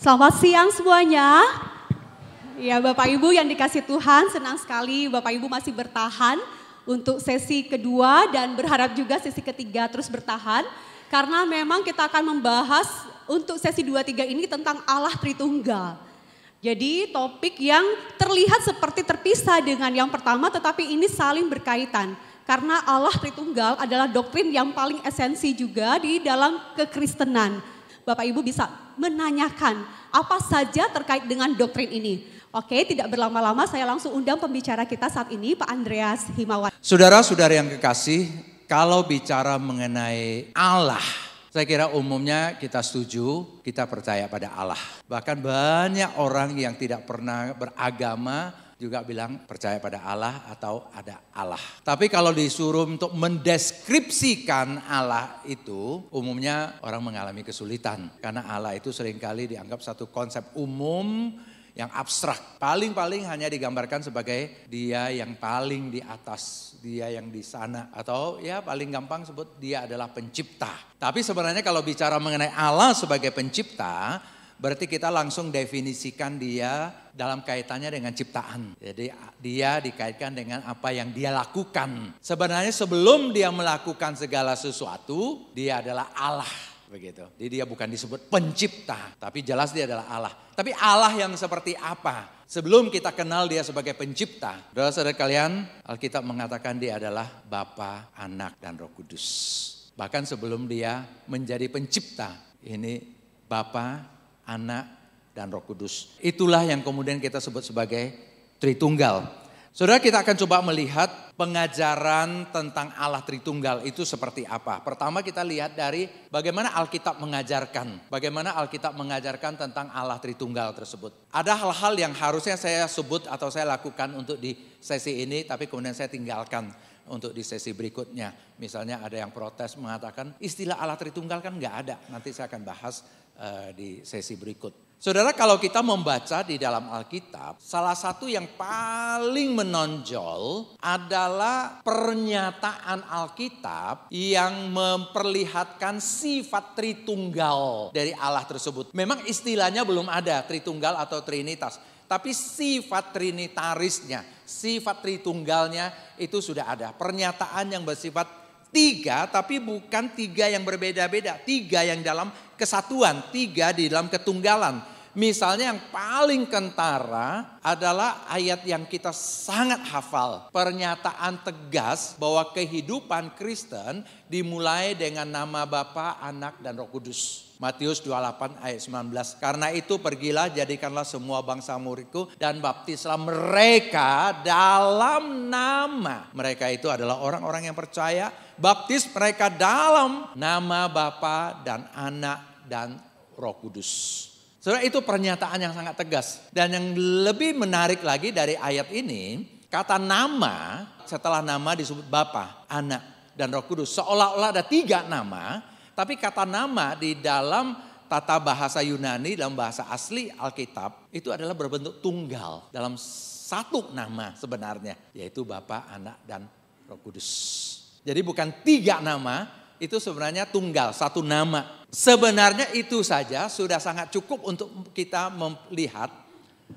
Selamat siang semuanya. Ya Bapak Ibu yang dikasih Tuhan, senang sekali Bapak Ibu masih bertahan untuk sesi kedua dan berharap juga sesi ketiga terus bertahan. Karena memang kita akan membahas untuk sesi 2-3 ini tentang Allah Tritunggal. Jadi topik yang terlihat seperti terpisah dengan yang pertama tetapi ini saling berkaitan. Karena Allah Tritunggal adalah doktrin yang paling esensi juga di dalam kekristenan. Bapak Ibu bisa menanyakan apa saja terkait dengan doktrin ini. Oke, tidak berlama-lama saya langsung undang pembicara kita saat ini, Pak Andreas Himawan. Saudara-saudara yang kekasih, kalau bicara mengenai Allah, saya kira umumnya kita setuju, kita percaya pada Allah. Bahkan banyak orang yang tidak pernah beragama juga bilang percaya pada Allah atau ada Allah. Tapi kalau disuruh untuk mendeskripsikan Allah itu, umumnya orang mengalami kesulitan. Karena Allah itu seringkali dianggap satu konsep umum yang abstrak. Paling-paling hanya digambarkan sebagai dia yang paling di atas, dia yang di sana. Atau ya paling gampang sebut dia adalah pencipta. Tapi sebenarnya kalau bicara mengenai Allah sebagai pencipta, berarti kita langsung definisikan dia dalam kaitannya dengan ciptaan. Jadi dia dikaitkan dengan apa yang dia lakukan. Sebenarnya sebelum dia melakukan segala sesuatu, dia adalah Allah. Begitu. Jadi dia bukan disebut pencipta, tapi jelas dia adalah Allah. Tapi Allah yang seperti apa? Sebelum kita kenal dia sebagai pencipta, saudara-saudara kalian, Alkitab mengatakan dia adalah Bapa, Anak, dan Roh Kudus. Bahkan sebelum dia menjadi pencipta, ini Bapa, Anak, dan Roh Kudus. Itulah yang kemudian kita sebut sebagai Tritunggal. Saudara, kita akan coba melihat pengajaran tentang Allah Tritunggal itu seperti apa. Pertama kita lihat dari bagaimana Alkitab mengajarkan. Bagaimana Alkitab mengajarkan tentang Allah Tritunggal tersebut. Ada hal-hal yang harusnya saya sebut atau saya lakukan untuk di sesi ini, tapi kemudian saya tinggalkan untuk di sesi berikutnya. Misalnya ada yang protes mengatakan istilah Allah Tritunggal kan nggak ada. Nanti saya akan bahas di sesi berikut. Saudara, kalau kita membaca di dalam Alkitab, salah satu yang paling menonjol adalah pernyataan Alkitab yang memperlihatkan sifat Tritunggal dari Allah tersebut. Memang istilahnya belum ada Tritunggal atau Trinitas, tapi sifat Trinitarisnya, sifat Tritunggalnya itu sudah ada. Pernyataan yang bersifat tiga, tapi bukan tiga yang berbeda-beda. Tiga yang dalam kesatuan, tiga di dalam ketunggalan. Misalnya yang paling kentara adalah ayat yang kita sangat hafal. Pernyataan tegas bahwa kehidupan Kristen dimulai dengan nama Bapa, Anak, dan Roh Kudus. Matius 28 ayat 19. Karena itu pergilah jadikanlah semua bangsa muridku dan baptislah mereka dalam nama. Mereka itu adalah orang-orang yang percaya. Baptis mereka dalam nama Bapa dan Anak dan Roh Kudus. Saudara, itu pernyataan yang sangat tegas. Dan yang lebih menarik lagi dari ayat ini, kata nama, setelah nama disebut Bapa, Anak, dan Roh Kudus. Seolah-olah ada tiga nama, tapi kata nama di dalam tata bahasa Yunani, dalam bahasa asli Alkitab, itu adalah berbentuk tunggal. Dalam satu nama sebenarnya, yaitu Bapa, Anak, dan Roh Kudus. Jadi bukan tiga nama, itu sebenarnya tunggal, satu nama. Sebenarnya itu saja sudah sangat cukup untuk kita melihat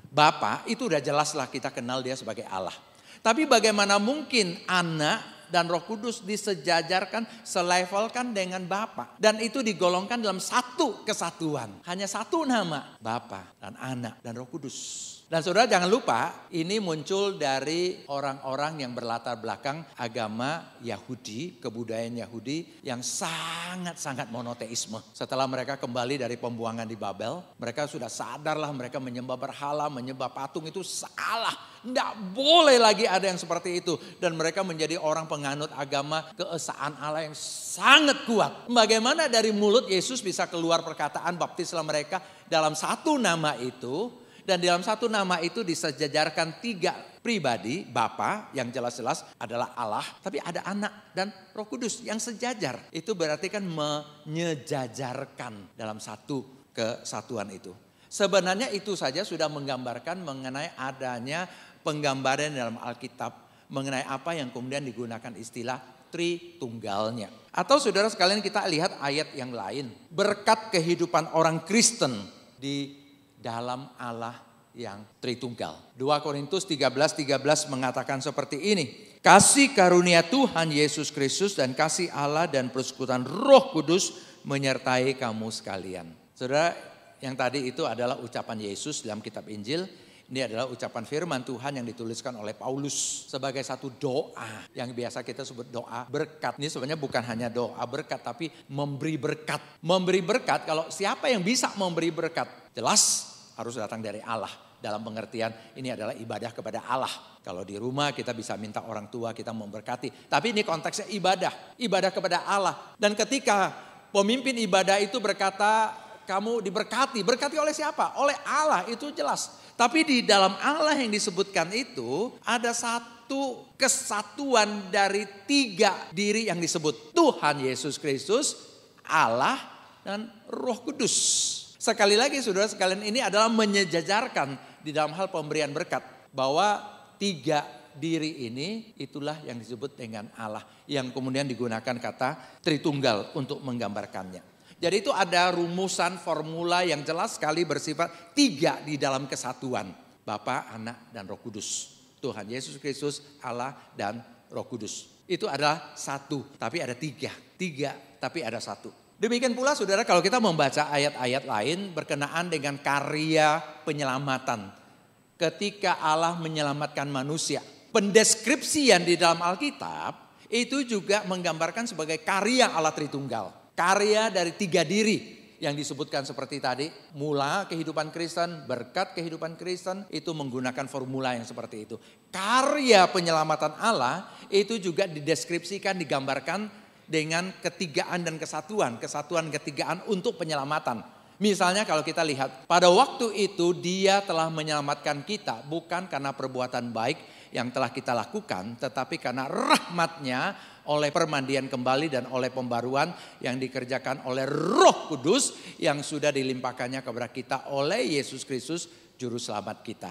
Bapa, itu udah jelaslah kita kenal dia sebagai Allah. Tapi bagaimana mungkin Anak dan Roh Kudus disejajarkan, selevelkan dengan Bapa. Dan itu digolongkan dalam satu kesatuan. Hanya satu nama, Bapa dan Anak dan Roh Kudus. Dan saudara jangan lupa, ini muncul dari orang-orang yang berlatar belakang agama Yahudi, kebudayaan Yahudi yang sangat-sangat monoteisme. Setelah mereka kembali dari pembuangan di Babel, mereka sudah sadarlah mereka menyembah berhala, menyembah patung itu salah. Tidak boleh lagi ada yang seperti itu. Dan mereka menjadi orang penganut agama keesaan Allah yang sangat kuat. Bagaimana dari mulut Yesus bisa keluar perkataan baptislah mereka dalam satu nama itu. Dan dalam satu nama itu disejajarkan tiga pribadi, Bapa yang jelas-jelas adalah Allah, tapi ada Anak dan Roh Kudus yang sejajar. Itu berarti kan menyejajarkan dalam satu kesatuan itu. Sebenarnya itu saja sudah menggambarkan mengenai adanya penggambaran dalam Alkitab mengenai apa yang kemudian digunakan istilah Tritunggalnya. Atau saudara sekalian kita lihat ayat yang lain. Berkat kehidupan orang Kristen di dalam Allah yang Tritunggal. 2 Korintus 13:13 mengatakan seperti ini. Kasih karunia Tuhan Yesus Kristus dan kasih Allah dan persekutuan Roh Kudus menyertai kamu sekalian. Saudara, yang tadi itu adalah ucapan Yesus dalam kitab Injil. Ini adalah ucapan firman Tuhan yang dituliskan oleh Paulus sebagai satu doa yang biasa kita sebut doa berkat. Ini sebenarnya bukan hanya doa berkat tapi memberi berkat. Memberi berkat, kalau siapa yang bisa memberi berkat? Jelas harus datang dari Allah. Dalam pengertian ini adalah ibadah kepada Allah. Kalau di rumah kita bisa minta orang tua kita memberkati. Tapi ini konteksnya ibadah. Ibadah kepada Allah. Dan ketika pemimpin ibadah itu berkata kamu diberkati. Berkati oleh siapa? Oleh Allah, itu jelas. Tapi di dalam Allah yang disebutkan itu ada satu kesatuan dari 3 diri yang disebut. Tuhan Yesus Kristus, Allah, dan Roh Kudus. Sekali lagi saudara sekalian, ini adalah menyejajarkan di dalam hal pemberian berkat. Bahwa 3 diri ini itulah yang disebut dengan Allah. Yang kemudian digunakan kata Tritunggal untuk menggambarkannya. Jadi itu ada rumusan formula yang jelas sekali bersifat 3 di dalam kesatuan. Bapa, Anak, dan Roh Kudus. Tuhan Yesus Kristus, Allah, dan Roh Kudus. Itu adalah 1, tapi ada 3. 3, tapi ada 1. Demikian pula saudara kalau kita membaca ayat-ayat lain berkenaan dengan karya penyelamatan. Ketika Allah menyelamatkan manusia. Pendeskripsian di dalam Alkitab itu juga menggambarkan sebagai karya Allah Tritunggal. Karya dari 3 diri yang disebutkan seperti tadi. Mula kehidupan Kristen, berkat kehidupan Kristen itu menggunakan formula yang seperti itu. Karya penyelamatan Allah itu juga dideskripsikan, digambarkan dengan ketigaan dan kesatuan. Kesatuan ketigaan untuk penyelamatan. Misalnya kalau kita lihat pada waktu itu dia telah menyelamatkan kita bukan karena perbuatan baik yang telah kita lakukan. Tetapi karena rahmatnya oleh permandian kembali dan oleh pembaruan yang dikerjakan oleh Roh Kudus yang sudah dilimpahkannya kepada kita oleh Yesus Kristus Juru Selamat kita.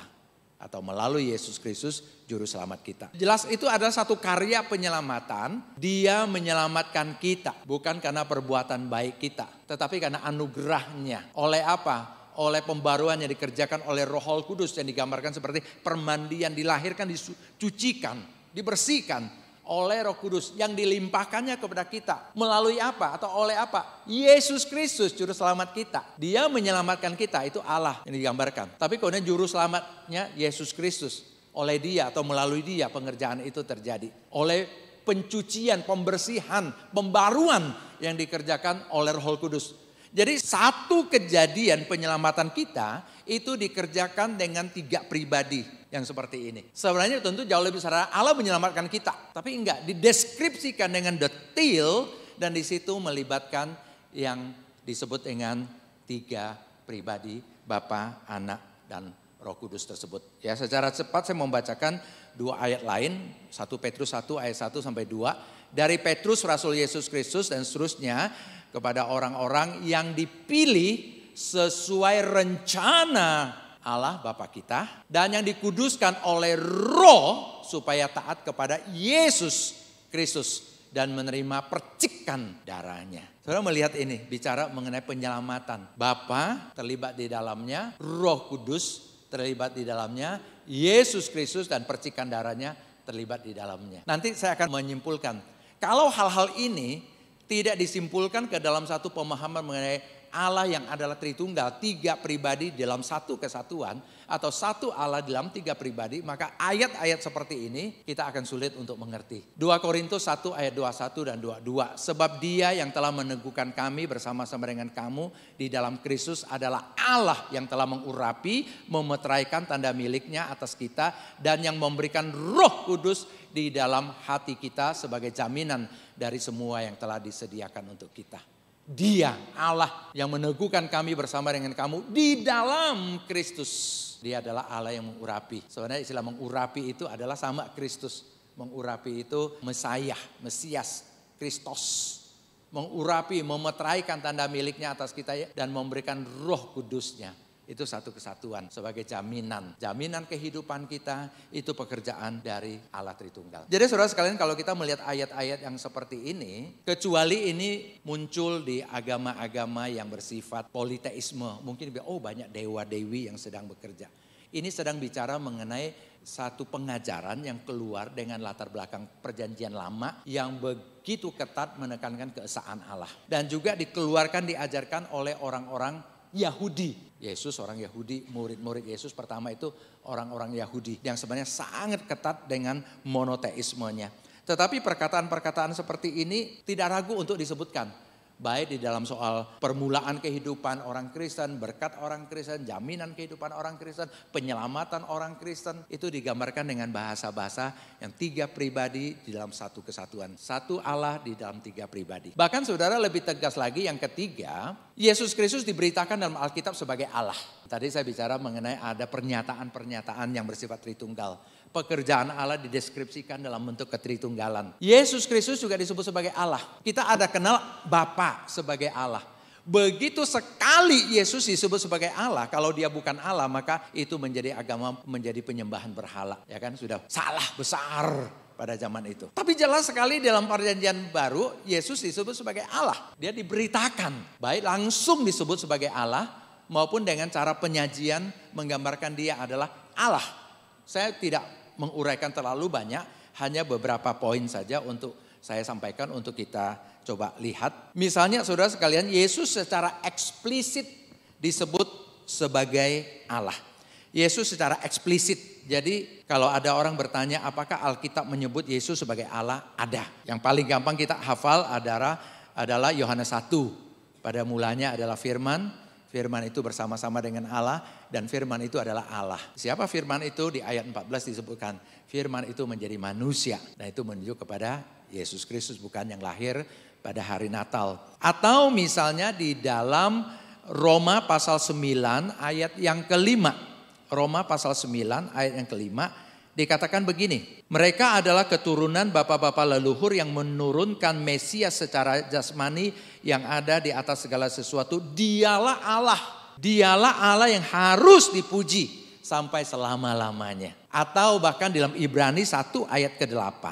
Atau melalui Yesus Kristus Juru Selamat kita. Jelas itu adalah satu karya penyelamatan. Dia menyelamatkan kita bukan karena perbuatan baik kita. Tetapi karena anugerahnya. Oleh apa? Oleh pembaruan yang dikerjakan oleh Roh Kudus yang digambarkan seperti permandian, dilahirkan, dicucikan, dibersihkan oleh Roh Kudus yang dilimpahkannya kepada kita. Melalui apa? Atau oleh apa? Yesus Kristus Juru Selamat kita. Dia menyelamatkan kita, itu Allah yang digambarkan. Tapi kemudian Juru Selamatnya Yesus Kristus. Oleh dia atau melalui dia pengerjaan itu terjadi. Oleh pencucian, pembersihan, pembaruan yang dikerjakan oleh Roh Kudus. Jadi satu kejadian penyelamatan kita itu dikerjakan dengan 3 pribadi yang seperti ini. Sebenarnya tentu jauh lebih besar Allah menyelamatkan kita. Tapi enggak, dideskripsikan dengan detail dan di situ melibatkan yang disebut dengan 3 pribadi, Bapa, Anak, dan Roh Kudus tersebut. Ya, secara cepat saya membacakan 2 ayat lain, 1 Petrus 1 ayat 1 sampai 2. Dari Petrus Rasul Yesus Kristus dan seterusnya kepada orang-orang yang dipilih sesuai rencana Allah Bapa kita dan yang dikuduskan oleh Roh supaya taat kepada Yesus Kristus dan menerima percikan darahnya. Saudara melihat ini bicara mengenai penyelamatan. Bapa terlibat di dalamnya, Roh Kudus terlibat di dalamnya, Yesus Kristus dan percikan darahnya terlibat di dalamnya. Nanti saya akan menyimpulkan kalau hal-hal ini tidak disimpulkan ke dalam satu pemahaman mengenai Allah yang adalah Tritunggal, 3 pribadi dalam satu kesatuan atau satu Allah dalam 3 pribadi, maka ayat-ayat seperti ini kita akan sulit untuk mengerti. 2 Korintus 1 ayat 21 dan 22. Sebab dia yang telah meneguhkan kami bersama-sama dengan kamu di dalam Kristus adalah Allah yang telah mengurapi, memeteraikan tanda miliknya atas kita dan yang memberikan Roh Kudus di dalam hati kita sebagai jaminan dari semua yang telah disediakan untuk kita. Dia Allah yang meneguhkan kami bersama dengan kamu di dalam Kristus. Dia adalah Allah yang mengurapi. Sebenarnya istilah mengurapi itu adalah sama Kristus. Mengurapi itu Mesias, Kristus. Mengurapi, memeteraikan tanda miliknya atas kita dan memberikan Roh Kudusnya Itu satu kesatuan sebagai jaminan. Jaminan kehidupan kita itu pekerjaan dari Allah Tritunggal. Jadi saudara sekalian, kalau kita melihat ayat-ayat yang seperti ini, kecuali ini muncul di agama-agama yang bersifat politeisme. Mungkin banyak dewa-dewi yang sedang bekerja. Ini sedang bicara mengenai satu pengajaran yang keluar dengan latar belakang perjanjian lama yang begitu ketat menekankan keesaan Allah. Dan juga dikeluarkan, diajarkan oleh orang-orang Yahudi. Yesus orang Yahudi, murid-murid Yesus pertama itu orang-orang Yahudi yang sebenarnya sangat ketat dengan monoteismenya. Tetapi perkataan-perkataan seperti ini tidak ragu untuk disebutkan. Baik di dalam soal permulaan kehidupan orang Kristen, berkat orang Kristen, jaminan kehidupan orang Kristen, penyelamatan orang Kristen. Itu digambarkan dengan bahasa-bahasa yang tiga pribadi di dalam satu kesatuan. Satu Allah di dalam tiga pribadi. Bahkan saudara lebih tegas lagi yang ketiga, Yesus Kristus diberitakan dalam Alkitab sebagai Allah. Tadi saya bicara mengenai ada pernyataan-pernyataan yang bersifat Tritunggal. Pekerjaan Allah dideskripsikan dalam bentuk ketritunggalan. Yesus Kristus juga disebut sebagai Allah. Kita ada kenal Bapa sebagai Allah. Begitu sekali Yesus disebut sebagai Allah, kalau dia bukan Allah maka itu menjadi agama, menjadi penyembahan berhala. Ya kan, sudah salah besar pada zaman itu. Tapi jelas sekali dalam perjanjian baru Yesus disebut sebagai Allah. Dia diberitakan, baik langsung disebut sebagai Allah maupun dengan cara penyajian menggambarkan dia adalah Allah. Saya tidak menguraikan terlalu banyak, hanya beberapa poin saja untuk saya sampaikan untuk kita coba lihat. Misalnya saudara sekalian, Yesus secara eksplisit disebut sebagai Allah. Yesus secara eksplisit. Jadi kalau ada orang bertanya apakah Alkitab menyebut Yesus sebagai Allah? Ada. Yang paling gampang kita hafal adalah Yohanes 1. Pada mulanya adalah firman. Firman itu bersama-sama dengan Allah dan firman itu adalah Allah. Siapa firman itu? Di ayat 14 disebutkan firman itu menjadi manusia. Dan itu menunjuk kepada Yesus Kristus, bukan yang lahir pada hari Natal. Atau misalnya di dalam Roma pasal 9 ayat yang kelima. Roma pasal 9 ayat yang kelima dikatakan begini. Mereka adalah keturunan bapak-bapak leluhur yang menurunkan Mesias secara jasmani yang ada di atas segala sesuatu. Dialah Allah. Dialah Allah yang harus dipuji sampai selama-lamanya. Atau bahkan dalam Ibrani 1 ayat ke-8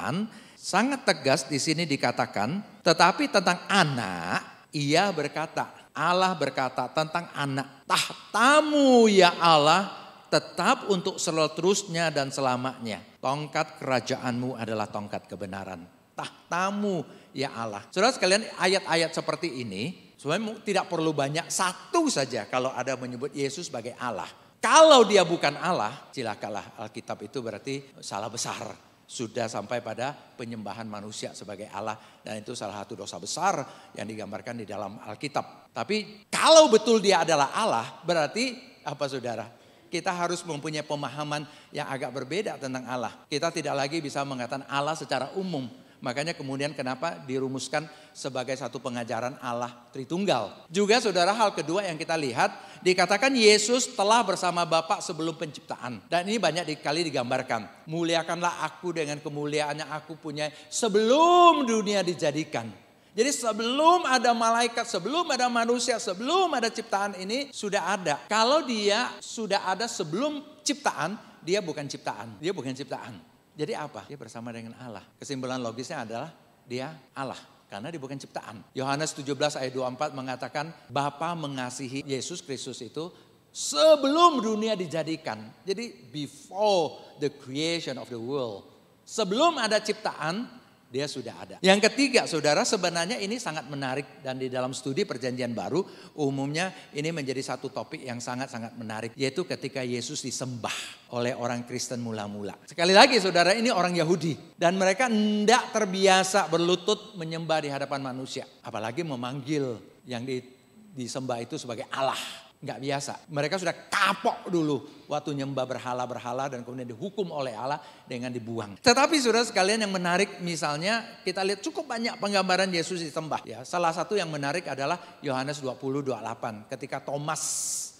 sangat tegas di sini dikatakan, tetapi tentang anak ia berkata, Allah berkata tentang anak, tahtamu ya Allah tetap untuk seterusnya dan selamanya. Tongkat kerajaanmu adalah tongkat kebenaran. Tahtamu ya Allah. Saudara sekalian, ayat-ayat seperti ini sebenarnya tidak perlu banyak, satu saja kalau ada menyebut Yesus sebagai Allah. Kalau dia bukan Allah, silakanlah, Alkitab itu berarti salah besar. Sudah sampai pada penyembahan manusia sebagai Allah. Dan itu salah satu dosa besar yang digambarkan di dalam Alkitab. Tapi kalau betul dia adalah Allah, berarti apa saudara? Kita harus mempunyai pemahaman yang agak berbeda tentang Allah. Kita tidak lagi bisa mengatakan Allah secara umum. Makanya kemudian kenapa dirumuskan sebagai satu pengajaran Allah Tritunggal. Juga saudara, hal kedua yang kita lihat, dikatakan Yesus telah bersama Bapa sebelum penciptaan. Dan ini banyak kali digambarkan. Muliakanlah aku dengan kemuliaan yang aku punya sebelum dunia dijadikan. Jadi sebelum ada malaikat, sebelum ada manusia, sebelum ada ciptaan ini sudah ada. Kalau dia sudah ada sebelum ciptaan, dia bukan ciptaan. Dia bukan ciptaan. Jadi apa? Dia bersama dengan Allah. Kesimpulan logisnya adalah dia Allah. Karena dia bukan ciptaan. Yohanes 17 ayat 24 mengatakan Bapa mengasihi Yesus Kristus itu sebelum dunia dijadikan. Jadi before the creation of the world. Sebelum ada ciptaan, dia sudah ada. Yang ketiga saudara, sebenarnya ini sangat menarik. Dan di dalam studi perjanjian baru umumnya ini menjadi satu topik yang sangat-sangat menarik. Yaitu ketika Yesus disembah oleh orang Kristen mula-mula. Sekali lagi saudara, ini orang Yahudi. Dan mereka tidak terbiasa berlutut menyembah di hadapan manusia. Apalagi memanggil yang disembah itu sebagai Allah. Nggak biasa. Mereka sudah kapok dulu waktu nyembah berhala-berhala dan kemudian dihukum oleh Allah dengan dibuang. Tetapi saudara sekalian, yang menarik misalnya kita lihat cukup banyak penggambaran Yesus disembah. Ya, salah satu yang menarik adalah Yohanes 20:28 ketika Thomas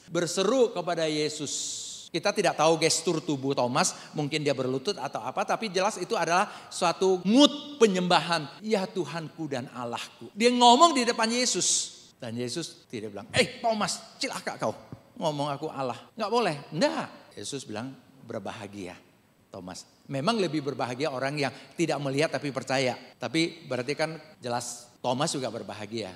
berseru kepada Yesus. Kita tidak tahu gestur tubuh Thomas, mungkin dia berlutut atau apa, tapi jelas itu adalah suatu mood penyembahan. Ya Tuhanku dan Allahku. Dia ngomong di depan Yesus. Dan Yesus tidak bilang, Thomas, cilaka kau. ngomong aku Allah. Nggak boleh. Enggak. Yesus bilang berbahagia Thomas. Memang lebih berbahagia orang yang tidak melihat tapi percaya. Tapi berarti kan jelas Thomas juga berbahagia.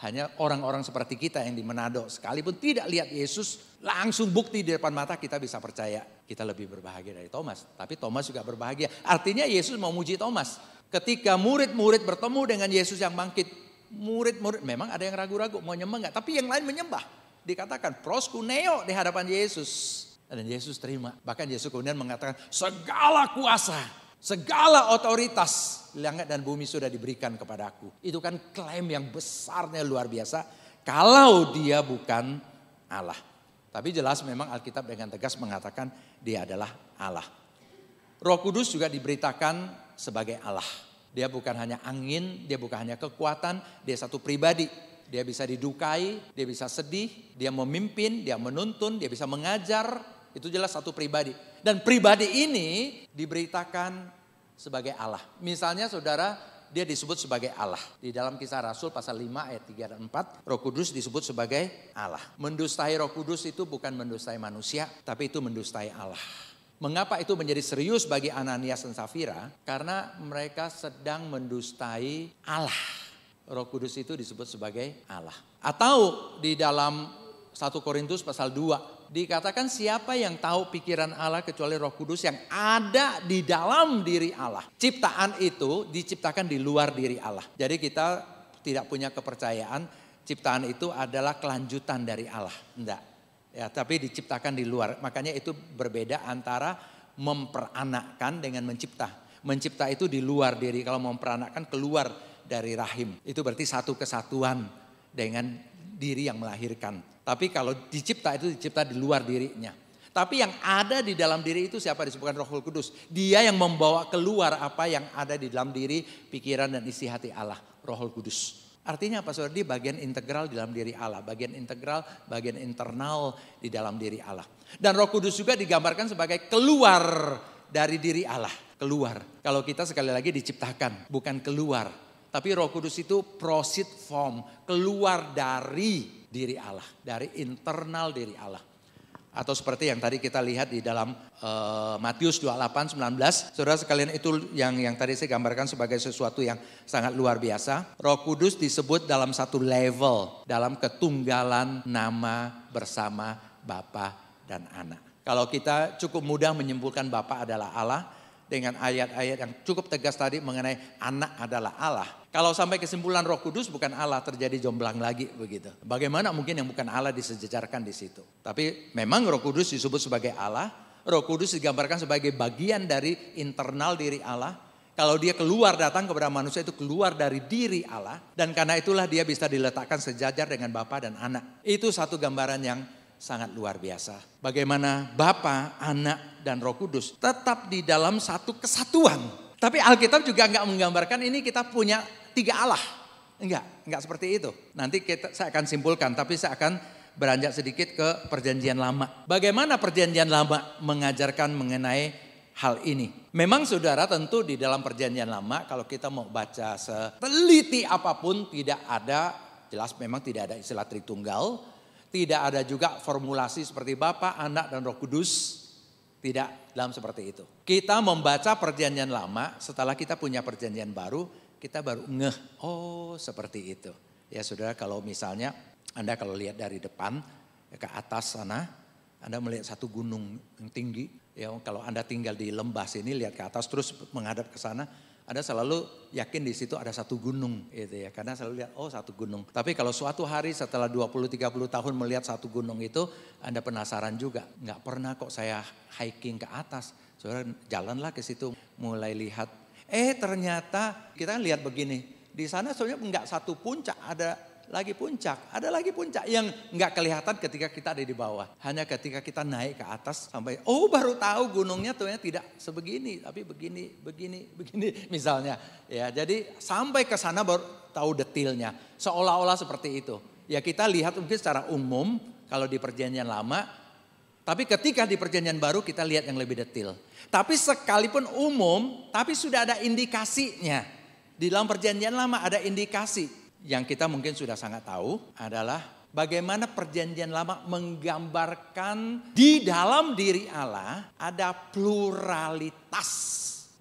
Hanya orang-orang seperti kita yang di Manado sekalipun tidak lihat Yesus langsung bukti di depan mata kita bisa percaya. Kita lebih berbahagia dari Thomas. Tapi Thomas juga berbahagia. Artinya Yesus mau muji Thomas. Ketika murid-murid bertemu dengan Yesus yang bangkit. Murid-murid memang ada yang ragu-ragu mau nyembah enggak. Tapi yang lain menyembah. Dikatakan proskuneo di hadapan Yesus. Dan Yesus terima. Bahkan Yesus kemudian mengatakan segala kuasa, segala otoritas langit dan bumi sudah diberikan kepada aku. Itu kan klaim yang besarnya luar biasa. Kalau dia bukan Allah. Tapi jelas memang Alkitab dengan tegas mengatakan dia adalah Allah. Roh Kudus juga diberitakan sebagai Allah. Dia bukan hanya angin, dia bukan hanya kekuatan, dia satu pribadi. Dia bisa didukai, dia bisa sedih, dia memimpin, dia menuntun, dia bisa mengajar. Itu jelas satu pribadi. Dan pribadi ini diberitakan sebagai Allah. Misalnya saudara, dia disebut sebagai Allah. Di dalam Kisah Rasul pasal 5 ayat 3 dan 4, Roh Kudus disebut sebagai Allah. Mendustai Roh Kudus itu bukan mendustai manusia, tapi itu mendustai Allah. Mengapa itu menjadi serius bagi Ananias dan Safira? Karena mereka sedang mendustai Allah. Roh Kudus itu disebut sebagai Allah. Atau di dalam 1 Korintus pasal 2 dikatakan siapa yang tahu pikiran Allah kecuali Roh Kudus yang ada di dalam diri Allah. Ciptaan itu diciptakan di luar diri Allah. Jadi kita tidak punya kepercayaan ciptaan itu adalah kelanjutan dari Allah. Enggak. Ya, tapi diciptakan di luar. Makanya itu berbeda antara memperanakkan dengan mencipta. Mencipta itu di luar diri. Kalau memperanakkan keluar dari rahim. Itu berarti satu kesatuan dengan diri yang melahirkan. Tapi kalau dicipta itu dicipta di luar dirinya. Tapi yang ada di dalam diri itu siapa? Disebutkan Roh Kudus. Dia yang membawa keluar apa yang ada di dalam diri, pikiran dan isi hati Allah. Roh Kudus. Artinya apa saudara? Dia bagian integral di dalam diri Allah. Bagian integral, bagian internal di dalam diri Allah. Dan Roh Kudus juga digambarkan sebagai keluar dari diri Allah. Keluar. Kalau kita sekali lagi diciptakan, bukan keluar. Tapi Roh Kudus itu proceed from, keluar dari diri Allah, dari internal diri Allah. Atau seperti yang tadi kita lihat di dalam Matius 28:19. Saudara sekalian itu yang tadi saya gambarkan sebagai sesuatu yang sangat luar biasa. Roh Kudus disebut dalam satu level, dalam ketunggalan nama bersama Bapa dan Anak. Kalau kita cukup mudah menyimpulkan Bapa adalah Allah dengan ayat-ayat yang cukup tegas tadi mengenai Anak adalah Allah. Kalau sampai kesimpulan Roh Kudus bukan Allah, terjadi jomblang lagi begitu. Bagaimana mungkin yang bukan Allah disejajarkan di situ? Tapi memang Roh Kudus disebut sebagai Allah. Roh Kudus digambarkan sebagai bagian dari internal diri Allah. Kalau dia keluar datang kepada manusia itu keluar dari diri Allah. Dan karena itulah dia bisa diletakkan sejajar dengan Bapa dan Anak. Itu satu gambaran yang sangat luar biasa. Bagaimana Bapa, Anak, dan Roh Kudus tetap di dalam satu kesatuan. Tapi Alkitab juga enggak menggambarkan ini kita punya 3 Allah. Enggak seperti itu. Nanti saya akan simpulkan, tapi saya akan beranjak sedikit ke perjanjian lama. Bagaimana perjanjian lama mengajarkan mengenai hal ini? Memang saudara tentu di dalam perjanjian lama kalau kita mau baca seteliti apapun tidak ada, jelas memang tidak ada istilah Tritunggal. Tidak ada juga formulasi seperti Bapa, Anak, dan Roh Kudus. Tidak dalam seperti itu. Kita membaca perjanjian lama setelah kita punya perjanjian baru. Kita baru ngeh, oh seperti itu. Ya saudara kalau misalnya Anda kalau lihat dari depan ke atas sana. Anda melihat satu gunung yang tinggi. Ya kalau Anda tinggal di lembah sini lihat ke atas terus menghadap ke sana. Anda selalu yakin di situ ada satu gunung gitu ya. Karena selalu lihat oh satu gunung. Tapi kalau suatu hari setelah 20-30 tahun melihat satu gunung itu Anda penasaran juga. Nggak pernah kok saya hiking ke atas. Saudara jalanlah ke situ mulai lihat. Ternyata kita lihat begini. Di sana sebenarnya nggak satu puncak ada lagi puncak yang nggak kelihatan ketika kita ada di bawah. Hanya ketika kita naik ke atas sampai baru tahu gunungnya ternyata tidak sebegini tapi begini misalnya ya. Jadi sampai ke sana baru tahu detailnya seolah-olah seperti itu. Ya kita lihat mungkin secara umum kalau di perjanjian lama, tapi ketika di perjanjian baru kita lihat yang lebih detail. Tapi sekalipun umum tapi sudah ada indikasinya. Di dalam perjanjian lama ada indikasi. Yang kita mungkin sudah sangat tahu adalah Bagaimana perjanjian lama menggambarkan di dalam diri Allah ada pluralitas.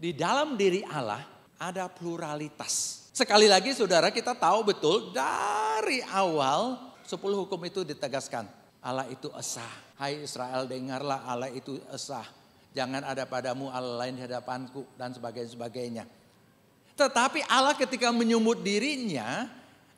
Di dalam diri Allah ada pluralitas. Sekali lagi saudara, kita tahu betul dari awal 10 hukum itu ditegaskan. Allah itu esa. Hai Israel, dengarlah, Allah itu esa. Jangan ada padamu Allah lain di hadapanku dan sebagainya. Tetapi Allah ketika menyebut dirinya,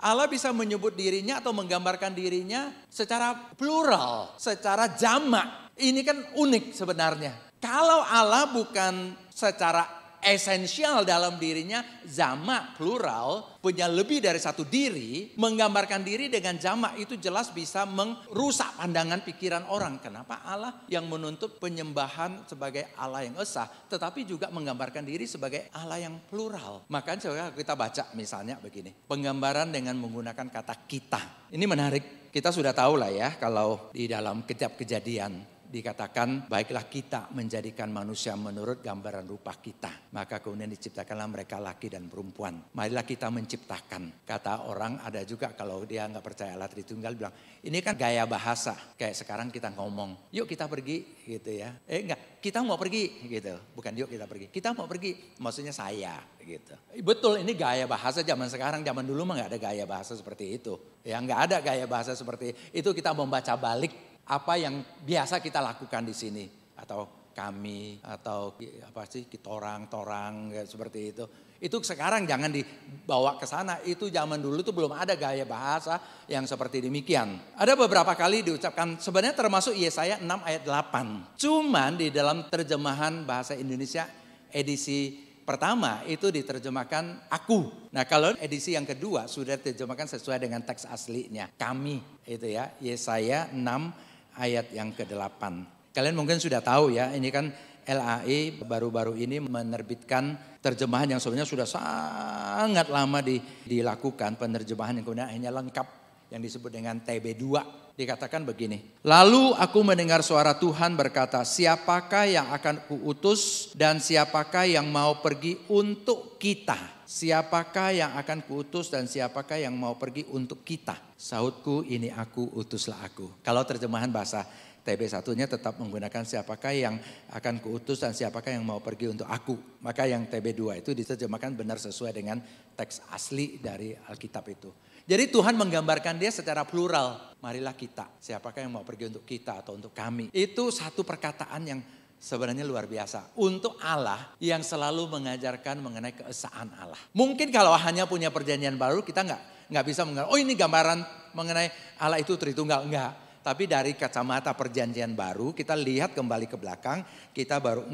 Allah bisa menyebut dirinya atau menggambarkan dirinya secara plural, secara jamak. Ini kan unik sebenarnya. Kalau Allah bukan secara esensial dalam dirinya, jamak plural, punya lebih dari satu diri, menggambarkan diri dengan jamak itu jelas bisa merusak pandangan pikiran orang. Kenapa Allah yang menuntut penyembahan sebagai Allah yang esa, tetapi juga menggambarkan diri sebagai Allah yang plural. Makanya kita baca misalnya begini, penggambaran dengan menggunakan kata kita. Ini menarik, kita sudah tahu lah ya kalau di dalam kitab Kejadian dikatakan baiklah kita menjadikan manusia menurut gambaran rupa kita. Maka kemudian diciptakanlah mereka laki dan perempuan. Marilah kita menciptakan. Kata orang ada juga kalau dia nggak percaya Allah Tritunggal bilang ini kan gaya bahasa. Kayak sekarang kita ngomong yuk kita pergi gitu ya. Enggak, kita mau pergi gitu. Bukan yuk kita pergi. Kita mau pergi maksudnya saya gitu. Betul, ini gaya bahasa zaman sekarang. Zaman dulu mah nggak ada gaya bahasa seperti itu. Ya nggak ada gaya bahasa seperti itu. Kita membaca balik apa yang biasa kita lakukan di sini atau kami atau apa sih torang seperti itu. Itu sekarang jangan dibawa ke sana. Itu zaman dulu tuh belum ada gaya bahasa yang seperti demikian. Ada beberapa kali diucapkan sebenarnya termasuk Yesaya 6 ayat 8. Cuman di dalam terjemahan bahasa Indonesia edisi pertama itu diterjemahkan aku. Nah kalau edisi yang kedua sudah diterjemahkan sesuai dengan teks aslinya. Kami itu ya Yesaya 6 ayat yang ke-8. Kalian mungkin sudah tahu ya, ini kan LAI baru-baru ini menerbitkan terjemahan yang sebenarnya sudah sangat lama dilakukan. Penerjemahan yang kemudian akhirnya lengkap yang disebut dengan TB2. Dikatakan begini, lalu aku mendengar suara Tuhan berkata, siapakah yang akan kuutus dan siapakah yang mau pergi untuk kita? Siapakah yang akan kuutus dan siapakah yang mau pergi untuk kita? Sahutku, ini aku, utuslah aku. Kalau terjemahan bahasa TB1-nya tetap menggunakan siapakah yang akan kuutus dan siapakah yang mau pergi untuk aku. Maka yang TB2 itu diterjemahkan benar sesuai dengan teks asli dari Alkitab itu. Jadi Tuhan menggambarkan dia secara plural. Marilah kita, siapakah yang mau pergi untuk kita atau untuk kami. Itu satu perkataan yang sebenarnya luar biasa. Untuk Allah yang selalu mengajarkan mengenai keesaan Allah. Mungkin kalau hanya punya perjanjian baru kita nggak bisa mengatakan, oh ini gambaran mengenai Allah itu Tritunggal. Enggak. Tapi dari kacamata perjanjian baru kita lihat kembali ke belakang. Kita baru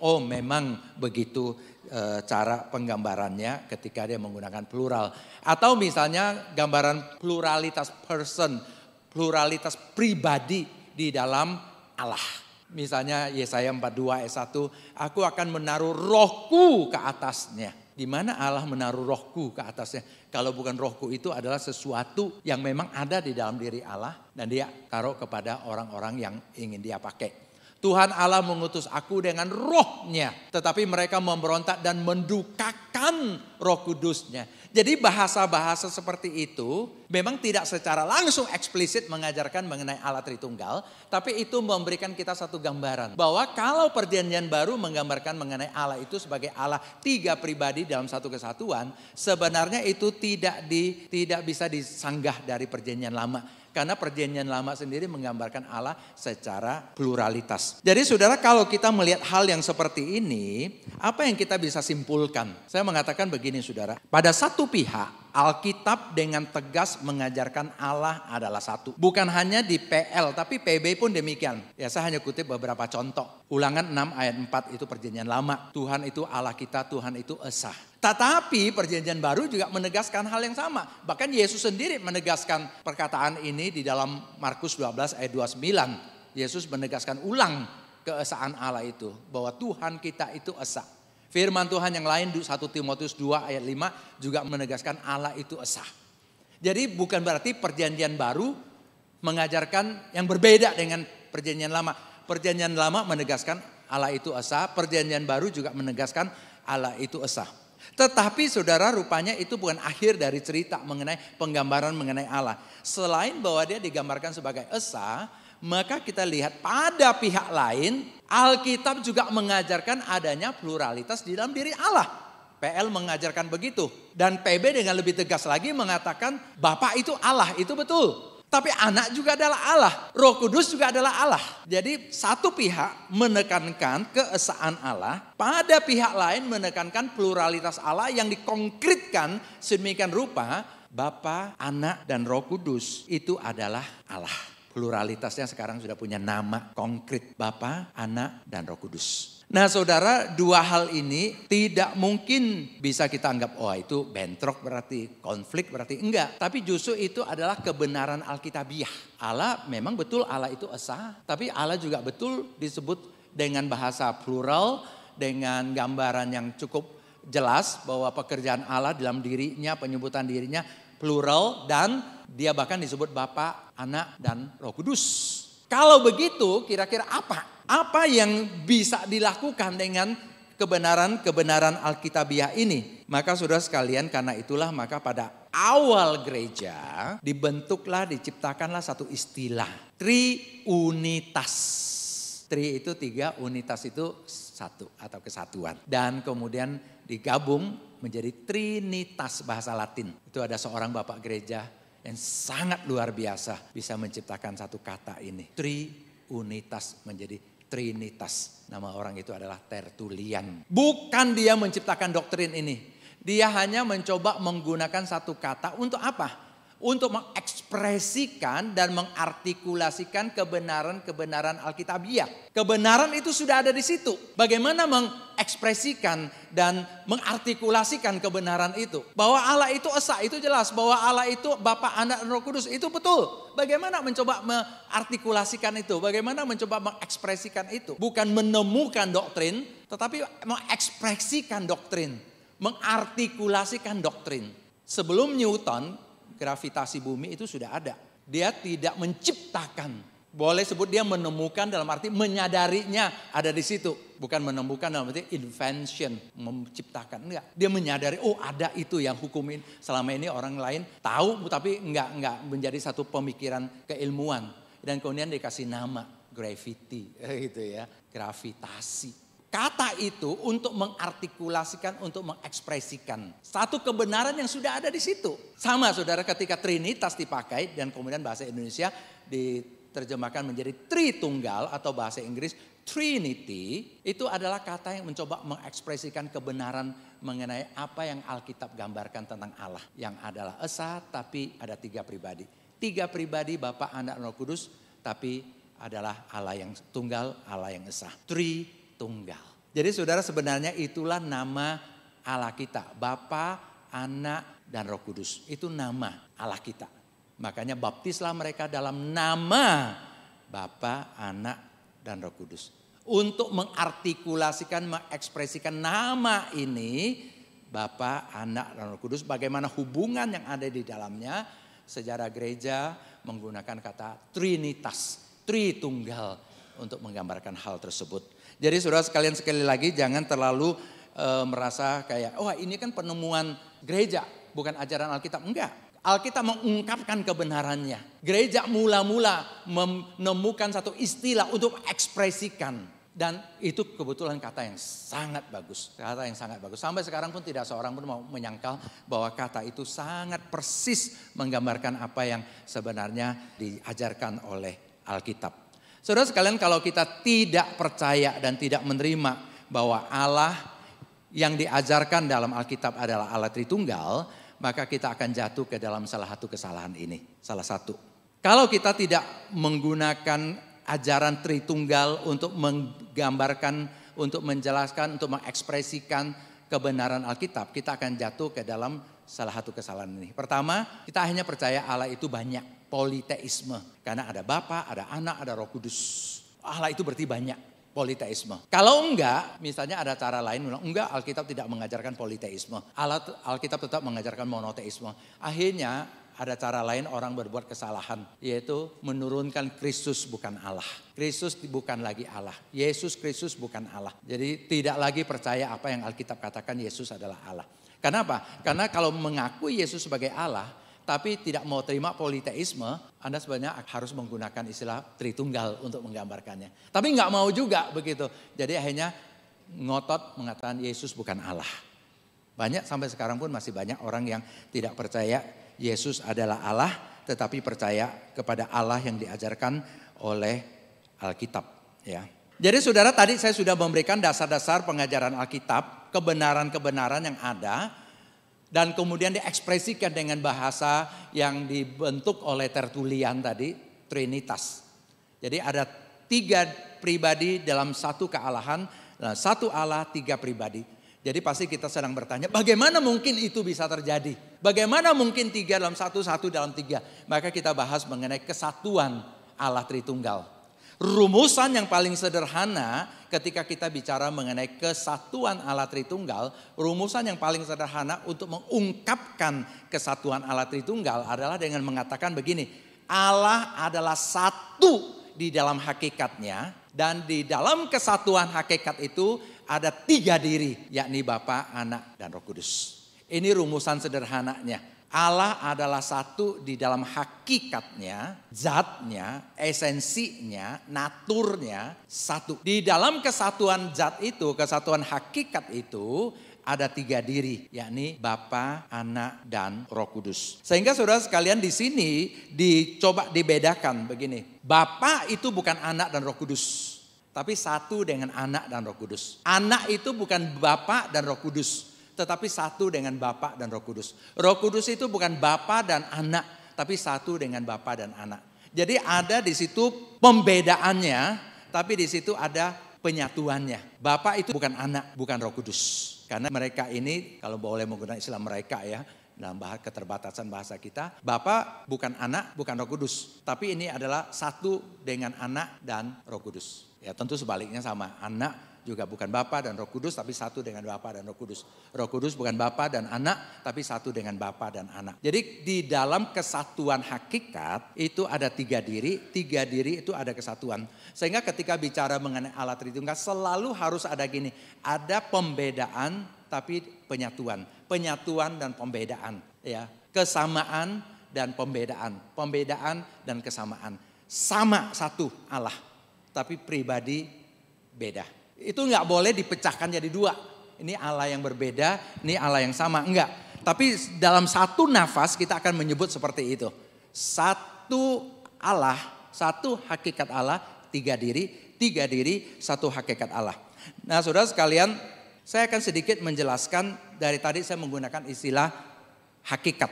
oh memang begitu cara penggambarannya ketika dia menggunakan plural. Atau misalnya gambaran pluralitas person, pluralitas pribadi di dalam Allah. Misalnya Yesaya 42 ayat 1, aku akan menaruh rohku ke atasnya. Di mana Allah menaruh rohku ke atasnya? Kalau bukan rohku itu adalah sesuatu yang memang ada di dalam diri Allah. Dan dia taruh kepada orang-orang yang ingin dia pakai. Tuhan Allah mengutus aku dengan rohnya. Tetapi mereka memberontak dan mendukakan roh kudusnya. Jadi bahasa-bahasa seperti itu memang tidak secara langsung eksplisit mengajarkan mengenai Allah Tritunggal. Tapi itu memberikan kita satu gambaran. Bahwa kalau perjanjian baru menggambarkan mengenai Allah itu sebagai Allah tiga pribadi dalam satu kesatuan. Sebenarnya itu tidak bisa disanggah dari perjanjian lama. Karena perjanjian lama sendiri menggambarkan Allah secara pluralitas. Jadi saudara kalau kita melihat hal yang seperti ini, apa yang kita bisa simpulkan? Saya mengatakan begini saudara, pada satu pihak Alkitab dengan tegas mengajarkan Allah adalah satu. Bukan hanya di PL tapi PB pun demikian. Ya saya hanya kutip beberapa contoh. Ulangan 6 ayat 4 itu perjanjian lama. Tuhan itu Allah kita, Tuhan itu esa. Tetapi perjanjian baru juga menegaskan hal yang sama. Bahkan Yesus sendiri menegaskan perkataan ini di dalam Markus 12 ayat 29. Yesus menegaskan ulang keesaan Allah itu. Bahwa Tuhan kita itu esa. Firman Tuhan yang lain 1 Timotius 2 ayat 5 juga menegaskan Allah itu esa. Jadi bukan berarti perjanjian baru mengajarkan yang berbeda dengan perjanjian lama. Perjanjian lama menegaskan Allah itu esa. Perjanjian baru juga menegaskan Allah itu esa. Tetapi saudara, rupanya itu bukan akhir dari cerita mengenai penggambaran mengenai Allah. Selain bahwa dia digambarkan sebagai esa, maka kita lihat pada pihak lain Alkitab juga mengajarkan adanya pluralitas di dalam diri Allah. PL mengajarkan begitu. Dan PB dengan lebih tegas lagi mengatakan Bapa itu Allah, itu betul. Tapi anak juga adalah Allah. Roh Kudus juga adalah Allah. Jadi satu pihak menekankan keesaan Allah. Pada pihak lain menekankan pluralitas Allah yang dikonkretkan sedemikian rupa. Bapa, Anak, dan Roh Kudus itu adalah Allah. Pluralitasnya sekarang sudah punya nama konkret. Bapa, Anak, dan Roh Kudus. Nah saudara, dua hal ini tidak mungkin bisa kita anggap, oh itu bentrok berarti, konflik berarti, enggak. Tapi justru itu adalah kebenaran Alkitabiah. Allah memang betul Allah itu esa, tapi Allah juga betul disebut dengan bahasa plural, dengan gambaran yang cukup jelas bahwa pekerjaan Allah dalam dirinya, penyebutan dirinya plural, dan dia bahkan disebut Bapa, Anak, dan Roh Kudus. Kalau begitu kira-kira apa? Apa yang bisa dilakukan dengan kebenaran-kebenaran Alkitabiah ini? Maka saudara sekalian, karena itulah maka pada awal gereja dibentuklah, diciptakanlah satu istilah. Triunitas. Tri itu tiga, unitas itu satu atau kesatuan. Dan kemudian digabung menjadi Trinitas bahasa Latin. Itu ada seorang bapak gereja yang sangat luar biasa bisa menciptakan satu kata ini. Triunitas menjadi Trinitas. Nama orang itu adalah Tertullian. Bukan dia menciptakan doktrin ini. Dia hanya mencoba menggunakan satu kata untuk apa? Untuk mengekspresikan dan mengartikulasikan kebenaran-kebenaran Alkitabiah. Kebenaran itu sudah ada di situ. Bagaimana mengekspresikan dan mengartikulasikan kebenaran itu. Bahwa Allah itu esa, itu jelas. Bahwa Allah itu Bapa, Anak, dan Roh Kudus, itu betul. Bagaimana mencoba mengartikulasikan itu. Bagaimana mencoba mengekspresikan itu. Bukan menemukan doktrin, tetapi mengekspresikan doktrin. Mengartikulasikan doktrin. Sebelum Newton, gravitasi bumi itu sudah ada. Dia tidak menciptakan. Boleh sebut dia menemukan dalam arti menyadarinya ada di situ. Bukan menemukan dalam arti invention, menciptakan. Enggak. Dia menyadari, oh ada itu yang hukumin. Selama ini orang lain tahu tapi enggak menjadi satu pemikiran keilmuan. Dan kemudian dikasih nama gravity gitu ya, gravitasi. Kata itu untuk mengartikulasikan, untuk mengekspresikan satu kebenaran yang sudah ada di situ. Sama saudara, ketika Trinitas dipakai dan kemudian bahasa Indonesia diterjemahkan menjadi Tritunggal atau bahasa Inggris Trinity, itu adalah kata yang mencoba mengekspresikan kebenaran mengenai apa yang Alkitab gambarkan tentang Allah. Yang adalah esa tapi ada tiga pribadi. Tiga pribadi, Bapa, Anak, dan Roh Kudus, tapi adalah Allah yang tunggal, Allah yang esa. Tritunggal. Jadi saudara, sebenarnya itulah nama Allah kita. Bapa, Anak, dan Roh Kudus. Itu nama Allah kita. Makanya baptislah mereka dalam nama Bapa, Anak, dan Roh Kudus. Untuk mengartikulasikan, mengekspresikan nama ini, Bapa, Anak, dan Roh Kudus. Bagaimana hubungan yang ada di dalamnya. Sejarah gereja menggunakan kata Trinitas, Tritunggal untuk menggambarkan hal tersebut. Jadi saudara sekalian, sekali lagi jangan terlalu merasa kayak, oh ini kan penemuan gereja, bukan ajaran Alkitab. Enggak, Alkitab mengungkapkan kebenarannya. Gereja mula-mula menemukan satu istilah untuk mengekspresikan. Dan itu kebetulan kata yang sangat bagus. Kata yang sangat bagus. Sampai sekarang pun tidak seorang pun mau menyangkal bahwa kata itu sangat persis menggambarkan apa yang sebenarnya diajarkan oleh Alkitab. Saudara sekalian, kalau kita tidak percaya dan tidak menerima bahwa Allah yang diajarkan dalam Alkitab adalah Allah Tritunggal, maka kita akan jatuh ke dalam salah satu kesalahan ini. Salah satu. Kalau kita tidak menggunakan ajaran Tritunggal untuk menggambarkan, untuk menjelaskan, untuk mengekspresikan kebenaran Alkitab, kita akan jatuh ke dalam salah satu kesalahan ini. Pertama, kita hanya percaya Allah itu banyak. Politeisme. Karena ada Bapa, ada Anak, ada Roh Kudus. Allah itu berarti banyak. Politeisme. Kalau enggak, misalnya ada cara lain, enggak, Alkitab tidak mengajarkan politeisme. Alkitab tetap mengajarkan monoteisme. Akhirnya ada cara lain orang berbuat kesalahan, yaitu menurunkan Kristus bukan Allah. Kristus bukan lagi Allah. Yesus Kristus bukan Allah. Jadi tidak lagi percaya apa yang Alkitab katakan Yesus adalah Allah. Kenapa? Karena kalau mengakui Yesus sebagai Allah, tapi tidak mau terima politeisme, Anda sebenarnya harus menggunakan istilah Tritunggal untuk menggambarkannya. Tapi nggak mau juga begitu. Jadi akhirnya ngotot mengatakan Yesus bukan Allah. Banyak sampai sekarang pun masih banyak orang yang tidak percaya Yesus adalah Allah, tetapi percaya kepada Allah yang diajarkan oleh Alkitab. Ya. Jadi saudara, tadi saya sudah memberikan dasar-dasar pengajaran Alkitab, kebenaran-kebenaran yang ada, dan kemudian diekspresikan dengan bahasa yang dibentuk oleh Tertullian tadi, Trinitas. Jadi ada 3 pribadi dalam satu kealahan, satu Allah 3 pribadi. Jadi pasti kita sedang bertanya, bagaimana mungkin itu bisa terjadi? Bagaimana mungkin 3 dalam 1, 1 dalam 3? Maka kita bahas mengenai kesatuan Allah Tritunggal. Rumusan yang paling sederhana ketika kita bicara mengenai kesatuan Allah Tritunggal, rumusan yang paling sederhana untuk mengungkapkan kesatuan Allah Tritunggal adalah dengan mengatakan begini, Allah adalah satu di dalam hakikatnya, dan di dalam kesatuan hakikat itu ada 3 diri, yakni Bapa, Anak, dan Roh Kudus. Ini rumusan sederhananya. Allah adalah satu di dalam hakikatnya, zatnya, esensinya, naturnya satu. Di dalam kesatuan zat itu, kesatuan hakikat itu ada 3 diri, yakni Bapa, Anak, dan Roh Kudus. Sehingga saudara sekalian di sini dicoba dibedakan begini. Bapa itu bukan Anak dan Roh Kudus, tapi satu dengan Anak dan Roh Kudus. Anak itu bukan Bapa dan Roh Kudus, tetapi satu dengan Bapa dan Roh Kudus. Roh Kudus itu bukan Bapa dan Anak, tapi satu dengan Bapa dan Anak. Jadi ada di situ pembedaannya, tapi di situ ada penyatuannya. Bapa itu bukan Anak, bukan Roh Kudus. Karena mereka ini, kalau boleh menggunakan istilah mereka ya, dalam keterbatasan bahasa kita, Bapa bukan Anak, bukan Roh Kudus. Tapi ini adalah satu dengan Anak dan Roh Kudus. Ya tentu sebaliknya sama, Anak juga bukan Bapa dan Roh Kudus, tapi satu dengan Bapa dan Roh Kudus. Roh Kudus bukan Bapa dan Anak, tapi satu dengan Bapa dan Anak. Jadi di dalam kesatuan hakikat itu ada 3 diri, 3 diri itu ada kesatuan. Sehingga ketika bicara mengenai Allah Tritunggal selalu harus ada gini, ada pembedaan tapi penyatuan. Penyatuan dan pembedaan. Ya, kesamaan dan pembedaan. Pembedaan dan kesamaan. Sama satu Allah, tapi pribadi beda. Itu nggak boleh dipecahkan jadi 2. Ini Allah yang berbeda, ini Allah yang sama. Enggak. Tapi dalam satu nafas kita akan menyebut seperti itu. Satu Allah, satu hakikat Allah, 3 diri, 3 diri, satu hakikat Allah. Nah saudara sekalian, saya akan sedikit menjelaskan, dari tadi saya menggunakan istilah hakikat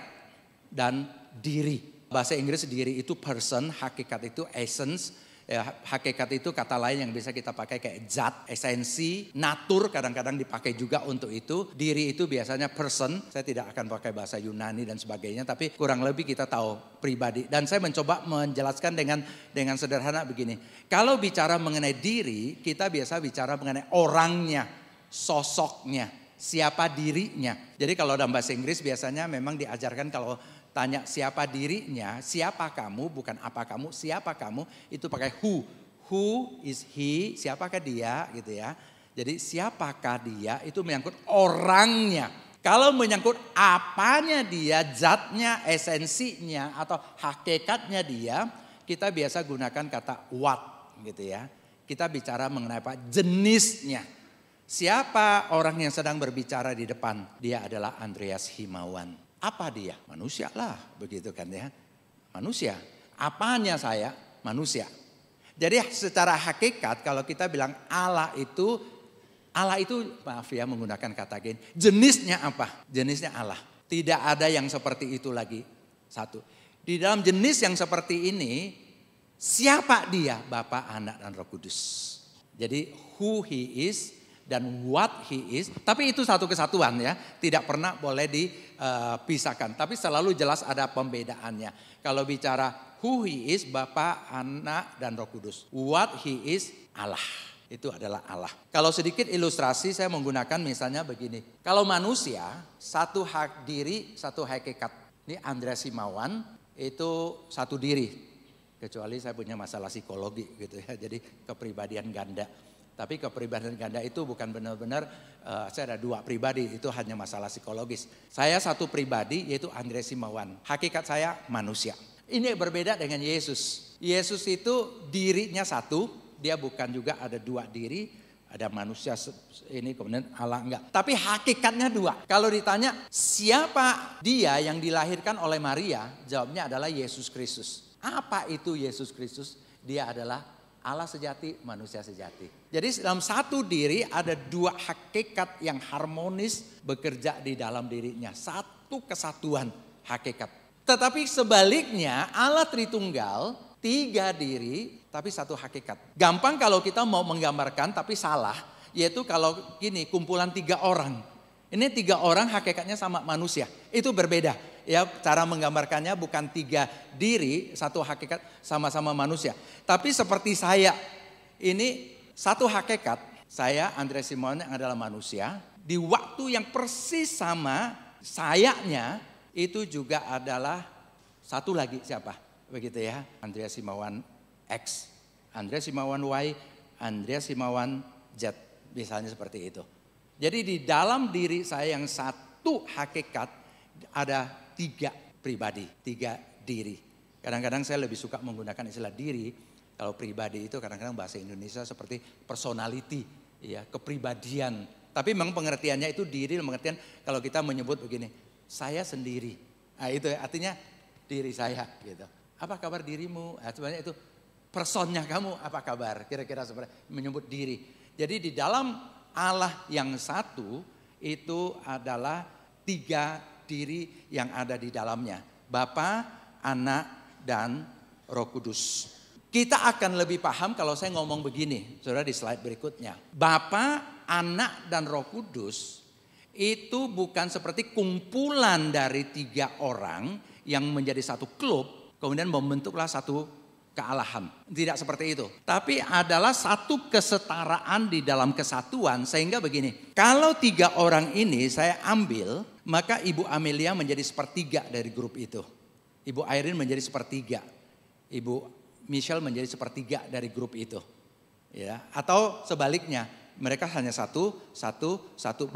dan diri. Bahasa Inggris diri itu person, hakikat itu essence. Ya, hakikat itu kata lain yang bisa kita pakai kayak zat, esensi, natur kadang-kadang dipakai juga untuk itu. Diri itu biasanya person, saya tidak akan pakai bahasa Yunani dan sebagainya, tapi kurang lebih kita tahu pribadi. Dan saya mencoba menjelaskan dengan sederhana begini. Kalau bicara mengenai diri, kita biasa bicara mengenai orangnya, sosoknya, siapa dirinya. Jadi kalau dalam bahasa Inggris biasanya memang diajarkan kalau tanya siapa dirinya, siapa kamu, bukan apa kamu, siapa kamu, itu pakai who. Who is he, siapakah dia gitu ya. Jadi siapakah dia itu menyangkut orangnya. Kalau menyangkut apanya dia, zatnya, esensinya atau hakikatnya dia, kita biasa gunakan kata what gitu ya. Kita bicara mengenai apa? Jenisnya. Siapa orang yang sedang berbicara di depan? Dia adalah Andreas Himawan. Apa dia? Manusia lah, begitu kan ya. Manusia. Apanya saya? Manusia. Jadi secara hakikat kalau kita bilang Allah itu maaf ya menggunakan kata gini. Jenisnya apa? Jenisnya Allah. Tidak ada yang seperti itu lagi. Satu. Di dalam jenis yang seperti ini, siapa dia? Bapa, Anak, dan Roh Kudus. Jadi who he is dan what he is, tapi itu satu kesatuan ya, tidak pernah boleh dipisahkan. Tapi selalu jelas ada pembedaannya. Kalau bicara who he is, Bapa, Anak, dan Roh Kudus. What he is, Allah. Itu adalah Allah. Kalau sedikit ilustrasi saya menggunakan misalnya begini. Kalau manusia, satu hak diri, satu hakikat. Ini Andreas Simawan itu satu diri. Kecuali saya punya masalah psikologi gitu ya. Jadi kepribadian ganda. Tapi kepribadian ganda itu bukan benar-benar saya ada dua pribadi, itu hanya masalah psikologis. Saya satu pribadi yaitu Andreas Simawan. Hakikat saya manusia. Ini berbeda dengan Yesus. Yesus itu dirinya satu, dia bukan juga ada dua diri, ada manusia ini kemudian Allah enggak. Tapi hakikatnya dua. Kalau ditanya siapa dia yang dilahirkan oleh Maria, jawabnya adalah Yesus Kristus. Apa itu Yesus Kristus? Dia adalah Allah sejati, manusia sejati. Jadi dalam satu diri ada dua hakikat yang harmonis bekerja di dalam dirinya. Satu kesatuan hakikat. Tetapi sebaliknya Allah Tritunggal, tiga diri tapi satu hakikat. Gampang kalau kita mau menggambarkan tapi salah. Yaitu kalau gini, kumpulan tiga orang. Ini tiga orang hakikatnya sama manusia. Itu berbeda. Ya, cara menggambarkannya bukan tiga diri, satu hakikat sama-sama manusia. Tapi seperti saya, ini satu hakikat. Saya Andreas Simawan yang adalah manusia. Di waktu yang persis sama sayanya, itu juga adalah satu lagi siapa? Begitu ya, Andreas Simawan X, Andreas Simawan Y, Andreas Simawan Z, misalnya seperti itu. Jadi di dalam diri saya yang satu hakikat ada tiga pribadi, tiga diri. Kadang-kadang saya lebih suka menggunakan istilah diri. Kalau pribadi itu kadang-kadang bahasa Indonesia seperti personality, ya, kepribadian. Tapi memang pengertiannya itu diri, pengertian kalau kita menyebut begini, saya sendiri. Nah itu artinya diri saya gitu. Apa kabar dirimu? Nah, sebenarnya itu personnya kamu apa kabar? Kira-kira seperti menyebut diri. Jadi di dalam Allah yang satu itu adalah tiga diri yang ada di dalamnya. Bapa, Anak, dan Roh Kudus. Kita akan lebih paham kalau saya ngomong begini. Saudara di slide berikutnya. Bapa, Anak, dan Roh Kudus itu bukan seperti kumpulan dari tiga orang yang menjadi satu klub, kemudian membentuklah satu kealahan. Tidak seperti itu. Tapi adalah satu kesetaraan di dalam kesatuan. Sehingga begini, kalau tiga orang ini saya ambil, maka Ibu Amelia menjadi sepertiga dari grup itu. Ibu Irene menjadi sepertiga. Ibu Michelle menjadi sepertiga dari grup itu. Ya, atau sebaliknya. Mereka hanya satu.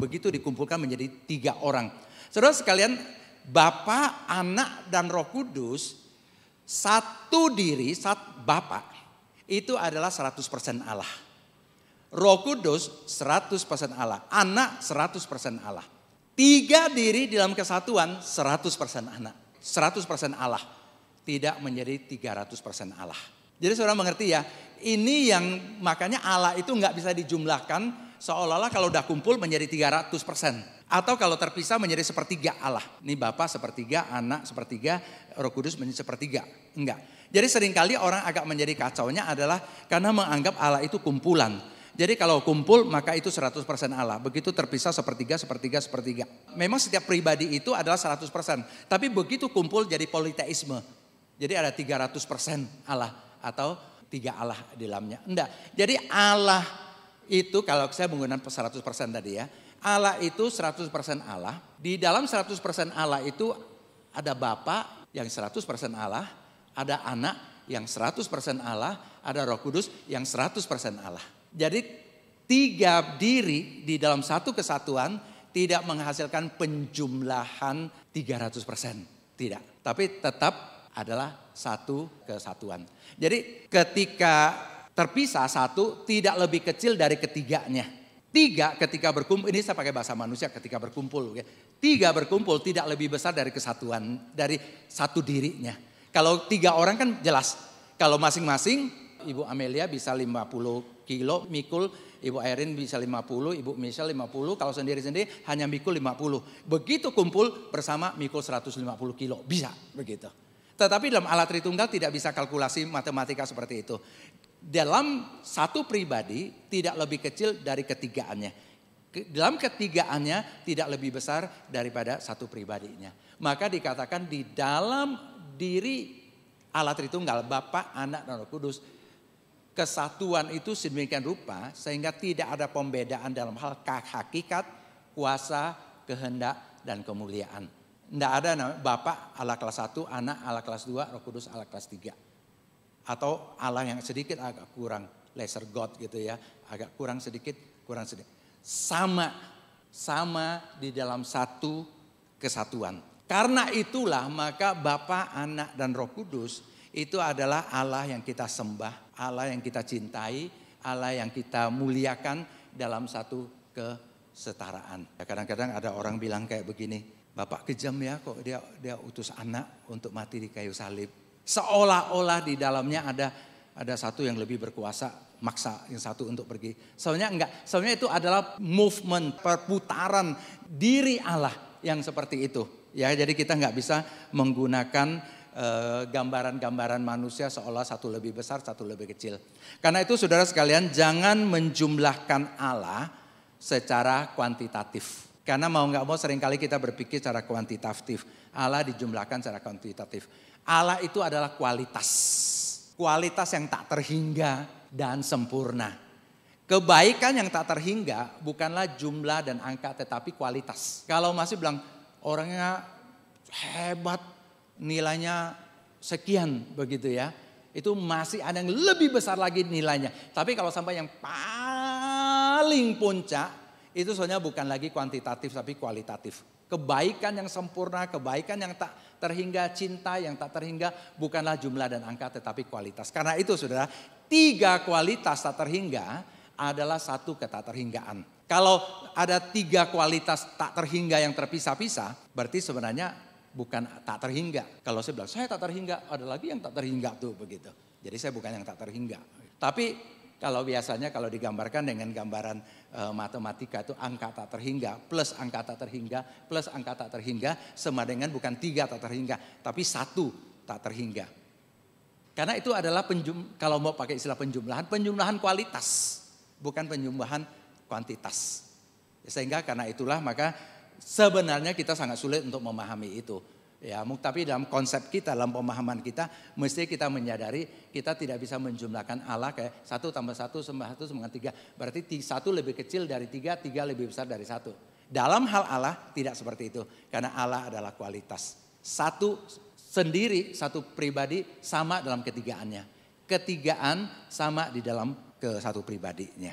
Begitu dikumpulkan menjadi tiga orang. Saudara sekalian, Bapa, Anak, dan Roh Kudus, satu diri, Bapa, itu adalah 100% Allah. Roh Kudus 100% Allah. Anak 100% Allah. Tiga diri dalam kesatuan 100% Anak. 100% Allah. Tidak menjadi 300% Allah. Jadi saudara mengerti ya, ini yang makanya Allah itu nggak bisa dijumlahkan seolah-olah kalau udah kumpul menjadi 300%. Atau kalau terpisah menjadi sepertiga Allah. Ini Bapa sepertiga, Anak sepertiga, Roh Kudus menjadi sepertiga. Enggak. Jadi seringkali orang agak menjadi kacaunya adalah karena menganggap Allah itu kumpulan. Jadi kalau kumpul maka itu 100% Allah. Begitu terpisah sepertiga. Memang setiap pribadi itu adalah 100%. Tapi begitu kumpul jadi politeisme. Jadi ada 300% Allah. Atau tiga Allah di dalamnya. Enggak. Jadi Allah itu kalau saya menggunakan 100% tadi ya. Allah itu 100% Allah. Di dalam 100% Allah itu ada Bapa yang 100% Allah. Ada Anak yang 100% Allah. Ada Roh Kudus yang 100% Allah. Jadi tiga diri di dalam satu kesatuan tidak menghasilkan penjumlahan 300%. Tidak. Tapi tetap adalah satu kesatuan. Jadi ketika terpisah satu tidak lebih kecil dari ketiganya. Tiga ketika berkumpul, ini saya pakai bahasa manusia ketika berkumpul. Tiga berkumpul tidak lebih besar dari kesatuan, dari satu dirinya. Kalau tiga orang kan jelas. Kalau masing-masing Ibu Amelia bisa 50 kilo mikul, Ibu Irene bisa 50, Ibu Michelle 50. Kalau sendiri-sendiri hanya mikul 50. Begitu kumpul bersama mikul 150 kilo. Bisa begitu. Tetapi dalam Allah Tritunggal tidak bisa kalkulasi matematika seperti itu. Dalam satu pribadi tidak lebih kecil dari ketigaannya. Dalam ketigaannya tidak lebih besar daripada satu pribadinya. Maka dikatakan di dalam diri Allah Tritunggal, Bapa, Anak, dan Roh Kudus, kesatuan itu sedemikian rupa sehingga tidak ada pembedaan dalam hal hakikat, kuasa, kehendak, dan kemuliaan. Tidak ada Bapa Allah kelas 1, Anak Allah kelas 2, Roh Kudus Allah kelas 3. Atau Allah yang sedikit agak kurang, lesser God gitu ya. Agak kurang sedikit. Sama di dalam satu kesatuan. Karena itulah maka Bapa, Anak dan Roh Kudus itu adalah Allah yang kita sembah, Allah yang kita cintai, Allah yang kita muliakan dalam satu kesetaraan. Kadang-kadang ada orang bilang kayak begini, Bapak kejam ya kok dia utus anak untuk mati di kayu salib. Seolah-olah di dalamnya ada satu yang lebih berkuasa, maksa yang satu untuk pergi. Soalnya enggak, soalnya itu adalah movement, perputaran diri Allah yang seperti itu. Ya, jadi kita enggak bisa menggunakan gambaran-gambaran manusia seolah satu lebih besar, satu lebih kecil. Karena itu saudara sekalian, jangan menjumlahkan Allah secara kuantitatif. Karena mau nggak mau seringkali kita berpikir secara kuantitatif. Allah dijumlahkan secara kuantitatif. Allah itu adalah kualitas. Kualitas yang tak terhingga dan sempurna. Kebaikan yang tak terhingga bukanlah jumlah dan angka tetapi kualitas. Kalau masih bilang orangnya hebat, nilainya sekian begitu ya. Itu masih ada yang lebih besar lagi nilainya. Tapi kalau sampai yang paling puncak, itu sebenarnya bukan lagi kuantitatif tapi kualitatif. Kebaikan yang sempurna, kebaikan yang tak terhingga, cinta yang tak terhingga bukanlah jumlah dan angka tetapi kualitas. Karena itu saudara, 3 kualitas tak terhingga adalah satu ketak terhinggaan. Kalau ada 3 kualitas tak terhingga yang terpisah-pisah, berarti sebenarnya bukan tak terhingga. Kalau saya bilang saya tak terhingga, ada lagi yang tak terhingga tuh begitu. Jadi saya bukan yang tak terhingga. Tapi kalau biasanya kalau digambarkan dengan gambaran matematika itu angka tak terhingga plus angka tak terhingga plus angka tak terhingga sama dengan bukan 3 tak terhingga tapi 1 tak terhingga. Karena itu adalah kalau mau pakai istilah penjumlahan kualitas bukan penjumlahan kuantitas. Sehingga karena itulah maka sebenarnya kita sangat sulit untuk memahami itu. Ya, tapi dalam konsep kita, dalam pemahaman kita, mesti kita menyadari kita tidak bisa menjumlahkan Allah kayak 1 tambah 1 sama 1 sama 3. Berarti 1 lebih kecil dari 3, 3 lebih besar dari 1. Dalam hal Allah tidak seperti itu. Karena Allah adalah kualitas. Satu sendiri, satu pribadi sama dalam ketigaannya. Ketigaan sama di dalam ke satu pribadinya.